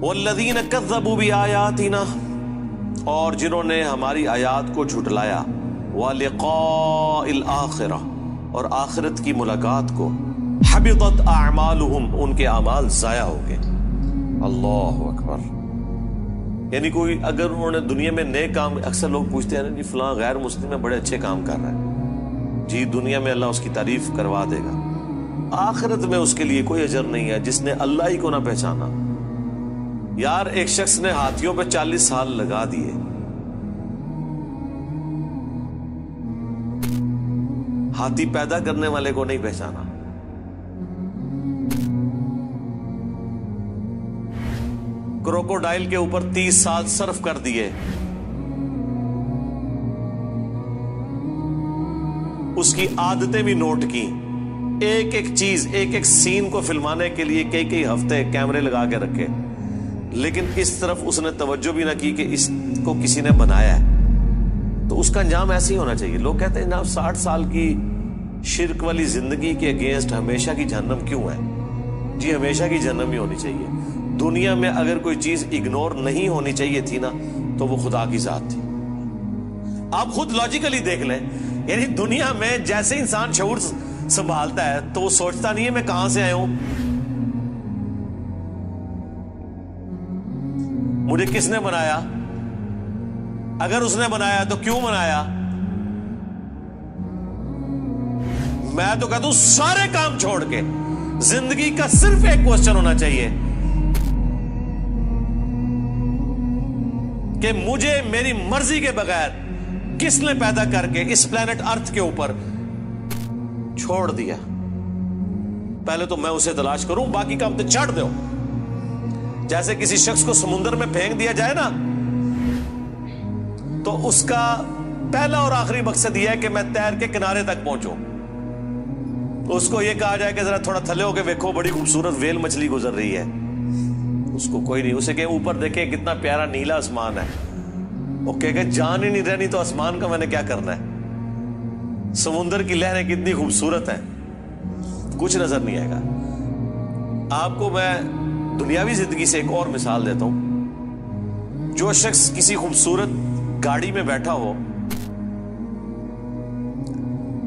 والذین کذبوا بآیاتنا، اور جنہوں نے ہماری آیات کو جھٹلایا، ولقاء الآخرہ، اور آخرت کی ملاقات کو، حبطت اعمالہم، ان کے اعمال ضائع ہو گئے۔ اللہ اکبر۔ یعنی کوئی اگر انہوں نے دنیا میں نیک کام، اکثر لوگ پوچھتے ہیں جی فلاں غیر مسلم ہے بڑے اچھے کام کر رہا ہے، جی دنیا میں اللہ اس کی تعریف کروا دے گا، آخرت میں اس کے لیے کوئی اجر نہیں ہے جس نے اللہ ہی کو نہ پہچانا۔ یار ایک شخص نے ہاتھیوں پہ 40 سال لگا دیے، ہاتھی پیدا کرنے والے کو نہیں پہچانا، کروکوڈائل کے اوپر 30 سال صرف کر دیے، اس کی عادتیں بھی نوٹ کی، ایک ایک چیز، ایک ایک سین کو فلمانے کے لیے کئی ہفتے کیمرے لگا کے رکھے، لیکن اس طرف اس نے توجہ بھی نہ کی کہ اس کو کسی نے بنایا ہے۔ تو اس کا انجام ایسے ہی ہونا چاہیے۔ لوگ کہتے ہیں جناب 60 سال کی شرک والی زندگی کے اگینسٹ ہمیشہ کی جہنم کیوں ہے؟ جی ہمیشہ کی جہنم ہی ہونی چاہیے۔ دنیا میں اگر کوئی چیز اگنور نہیں ہونی چاہیے تھی نا تو وہ خدا کی ذات تھی۔ آپ خود لاجیکلی دیکھ لیں، یعنی دنیا میں جیسے انسان شعور سنبھالتا ہے تو وہ سوچتا نہیں ہے میں کہاں سے آیا ہوں، مجھے کس نے بنایا، اگر اس نے بنایا تو کیوں بنایا۔ میں تو کہتا ہوں سارے کام چھوڑ کے زندگی کا صرف ایک کوسچن ہونا چاہیے کہ مجھے میری مرضی کے بغیر کس نے پیدا کر کے اس پلانٹ ارتھ کے اوپر چھوڑ دیا۔ پہلے تو میں اسے تلاش کروں، باقی کام تو چھوڑ دو۔ جیسے کسی شخص کو سمندر میں پھینک دیا جائے نا تو اس کا پہلا اور آخری مقصد یہ ہے کہ میں تیر کے کنارے تک پہنچوں۔ اس کو یہ کہا جائے کہ ذرا تھوڑا تھلے ہو کے دیکھو بڑی خوبصورت ویل مچھلی گزر رہی ہے، اس کو کوئی نہیں، اسے کہ اوپر دیکھیں کتنا پیارا نیلا آسمان ہے، وہ کہے کہ جان ہی نہیں رہنی تو آسمان کا میں نے کیا کرنا ہے، سمندر کی لہریں کتنی خوبصورت ہیں، کچھ نظر نہیں آئے گا۔ آپ کو میں دنیاوی زندگی سے ایک اور مثال دیتا ہوں۔ جو شخص کسی خوبصورت گاڑی میں بیٹھا ہو،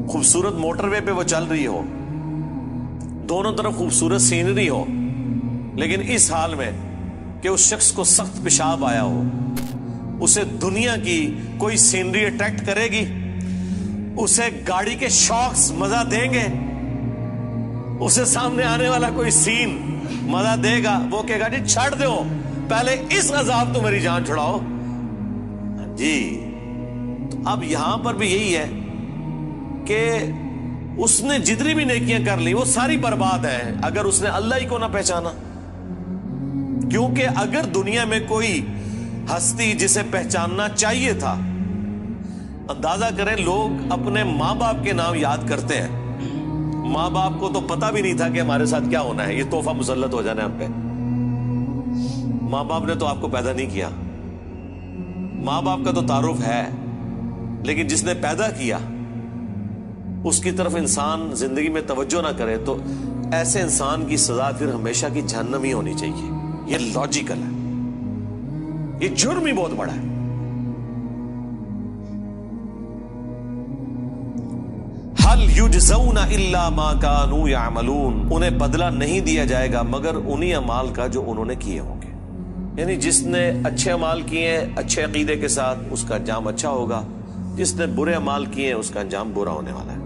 خوبصورت موٹر وے پہ وہ چل رہی ہو، دونوں طرف خوبصورت سینری ہو، لیکن اس حال میں کہ اس شخص کو سخت پیشاب آیا ہو، اسے دنیا کی کوئی سینری اٹریکٹ کرے گی؟ اسے گاڑی کے شاکس مزہ دیں گے؟ اسے سامنے آنے والا کوئی سین مزہ دے گا؟ وہ کہے گا جی چھڑ دو، پہلے اس عذاب تو میری جان چھڑاؤ۔ جی تو اب یہاں پر بھی یہی ہے کہ اس نے جتنی بھی نیکیاں کر لی وہ ساری برباد ہے اگر اس نے اللہ ہی کو نہ پہچانا۔ کیونکہ اگر دنیا میں کوئی ہستی جسے پہچاننا چاہیے تھا، اندازہ کریں لوگ اپنے ماں باپ کے نام یاد کرتے ہیں، ماں باپ کو تو پتہ بھی نہیں تھا کہ ہمارے ساتھ کیا ہونا ہے، یہ تحفہ مسلط ہو جانا ہے ہم پہ۔ ماں باپ نے تو آپ کو پیدا نہیں کیا، ماں باپ کا تو تعارف ہے، لیکن جس نے پیدا کیا اس کی طرف انسان زندگی میں توجہ نہ کرے تو ایسے انسان کی سزا پھر ہمیشہ کی جہنم ہی ہونی چاہیے۔ یہ لاجیکل ہے، یہ جرم ہی بہت بڑا ہے۔ هل یجزون الا ما كانوا يعملون، انہیں بدلہ نہیں دیا جائے گا مگر انہی اعمال کا جو انہوں نے کیے ہوں گے۔ یعنی جس نے اچھے اعمال کیے ہیں اچھے عقیدے کے ساتھ اس کا انجام اچھا ہوگا، جس نے برے اعمال کیے ہیں اس کا انجام برا ہونے والا ہے۔